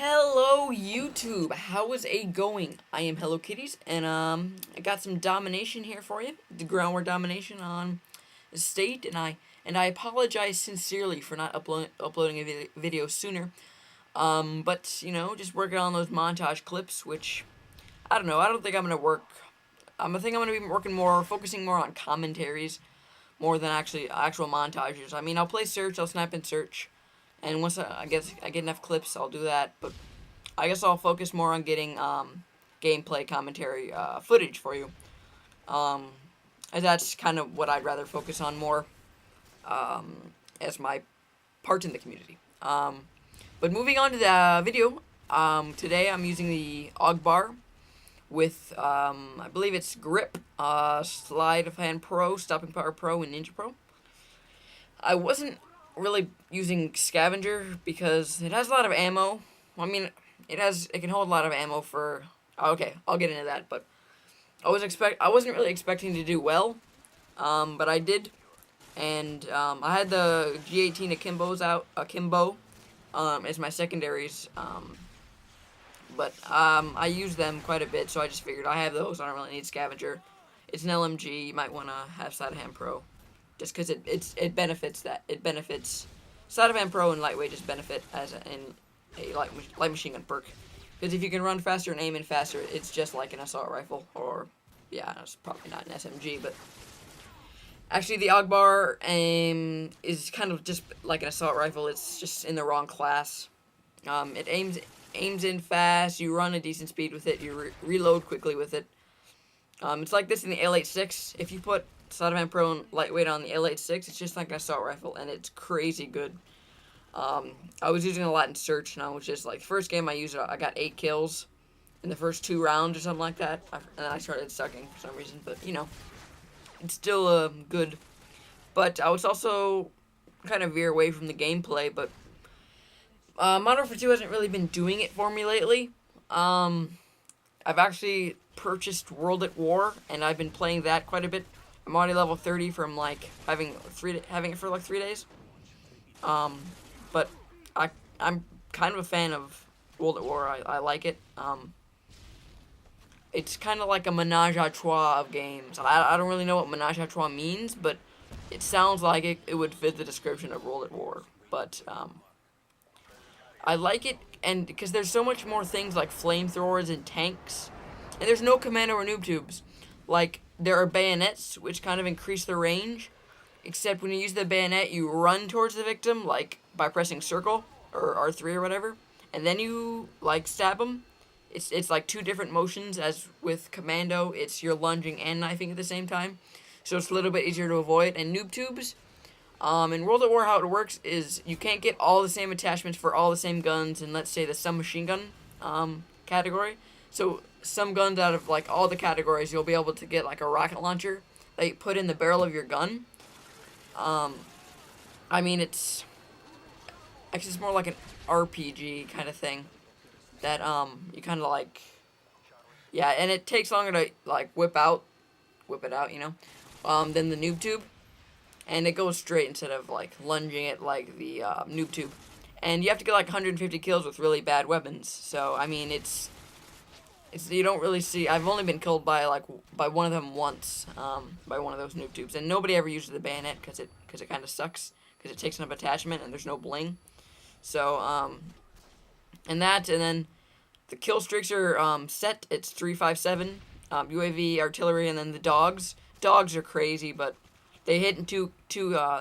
Hello YouTube, how is it going? I am HelloKitties, and I got some Domination here for you, the groundwork Domination on the state, and I apologize sincerely for not uploading a video sooner. But just working on those montage clips, which I don't know. I don't think I'm gonna work. I think I'm gonna be focusing more on commentaries, more than actual montages. I mean, I'll play search, I'll snap in search. And once I get enough clips, I'll do that. But I guess I'll focus more on getting gameplay commentary footage for you. As that's kind of what I'd rather focus on more as my part in the community. But moving on to the video, today I'm using the AUG bar with, I believe it's Grip, Slide of Hand Pro, Stopping Power Pro, and Ninja Pro. I wasn't really using Scavenger because it has a lot of ammo. I mean, it can hold a lot of ammo for. Okay, I'll get into that, but I wasn't really expecting to do well, but I did, and I had the G18 Akimbo, as my secondaries, but I use them quite a bit, so I just figured I have those. I don't really need Scavenger. It's an LMG. You might want to have Side of Hand Pro. Just because it benefits that. It benefits. Side of Hand Pro and Lightweight just benefit in a light machine gun perk. Because if you can run faster and aim in faster, it's just like an assault rifle. Or, yeah, it's probably not an SMG, but. Actually, the AUG bar is kind of just like an assault rifle. It's just in the wrong class. It aims in fast. You run a decent speed with it. You reload quickly with it. It's like this in the L86. If you put Side of Hand Pro and Lightweight on the L86, it's just like an assault rifle, and it's crazy good. I was using it a lot in search, and I was just like, first game I used it, I got 8 kills in the first 2 rounds or something like that, and then I started sucking for some reason, but, it's still good. But I was also kind of veer away from the gameplay, but Modern Warfare 2 hasn't really been doing it for me lately. I've actually purchased World at War, and I've been playing that quite a bit. I'm already level 30 from like having it for like 3 days. But I'm kind of a fan of World at War. I like it. It's kind of like a menage a trois of games. I don't really know what menage a trois means, but it sounds like it would fit the description of World at War. But I like it, and because there's so much more things like flamethrowers and tanks, and there's no commando or noob tubes. Like, there are bayonets, which kind of increase the range, except when you use the bayonet, you run towards the victim, like, by pressing circle, or R3 or whatever, and then you, like, stab them. It's like 2 different motions, as with commando, you're lunging and knifing at the same time, so it's a little bit easier to avoid. And noob tubes, in World at War, how it works is you can't get all the same attachments for all the same guns in, let's say, the submachine gun category. So some guns out of like all the categories, you'll be able to get like a rocket launcher that you put in the barrel of your gun. I mean, it's more like an RPG kind of thing that you kind of like, yeah, and it takes longer to like whip it out, than the noob tube, and it goes straight instead of like lunging it like the noob tube, and you have to get like 150 kills with really bad weapons. So I mean, it's you don't really see. I've only been killed by one of them once, by one of those noob tubes, and nobody ever uses the bayonet because it kind of sucks because it takes enough attachment and there's no bling. So and then the kill streaks are set. It's 357, UAV, artillery, and then the dogs. Dogs are crazy, but they hit in two.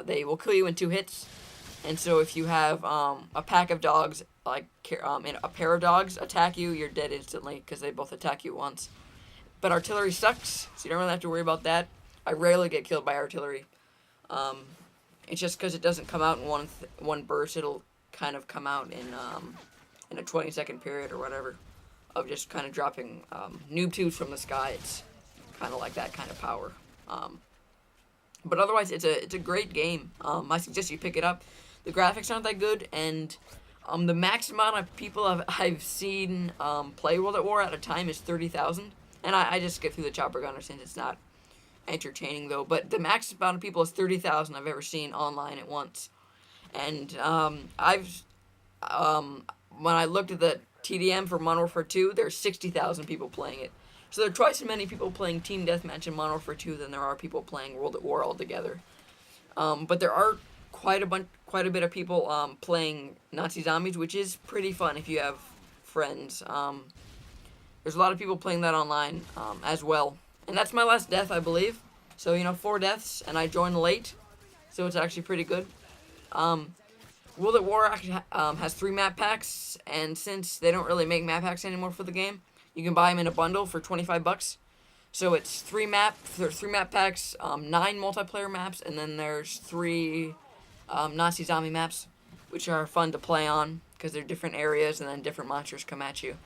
They will kill you in 2 hits, and so if you have a pack of dogs, like a pair of dogs attack you, you're dead instantly because they both attack you once. But artillery sucks, so you don't really have to worry about that. I rarely get killed by artillery. It's just because it doesn't come out in one burst. It'll kind of come out in a 20-second period or whatever of just kind of dropping noob tubes from the sky. It's kind of like that kind of power. But otherwise, it's a great game. I suggest you pick it up. The graphics aren't that good, and the max amount of people I've seen play World at War at a time is 30,000. And I just get through the chopper gunner since it's not entertaining, though. But the max amount of people is 30,000 I've ever seen online at once. And when I looked at TDM for Modern Warfare 2, there's 60,000 people playing it. So there are twice as many people playing Team Deathmatch in Modern Warfare 2 than there are people playing World at War altogether. But there are quite a bit of people playing Nazi Zombies, which is pretty fun if you have friends. There's a lot of people playing that online as well. And that's my last death, I believe. So, 4 deaths, and I joined late. So it's actually pretty good. World at War actually has 3 map packs, and since they don't really make map packs anymore for the game, you can buy them in a bundle for $25. So it's 3 map packs, 9 multiplayer maps, and then there's 3 Nazi zombie maps, which are fun to play on because they're different areas and then different monsters come at you.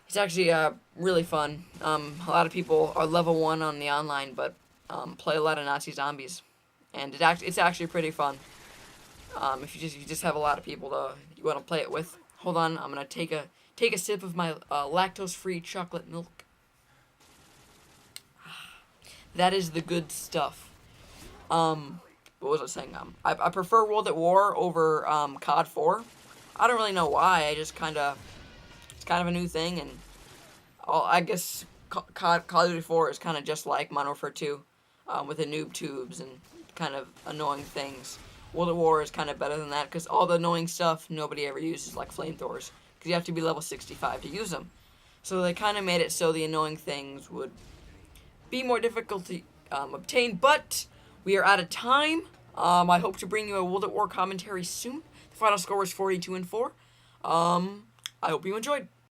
It's actually really fun. A lot of people are level 1 on the online, but play a lot of Nazi zombies, and it's actually pretty fun. If you just have a lot of people you want to play it with. Hold on, I'm gonna take a sip of my lactose-free chocolate milk. That is the good stuff. What was I saying? I prefer World at War over COD 4. I don't really know why. It's kind of a new thing, and I guess Call of Duty 4 is kind of just like Modern Warfare 2, with the noob tubes and kind of annoying things. World at War is kind of better than that because all the annoying stuff nobody ever uses, like flamethrowers, because you have to be level 65 to use them. So they kind of made it so the annoying things would be more difficult to obtain, but we are out of time. I hope to bring you a World at War commentary soon. The final score was 42-4. I hope you enjoyed.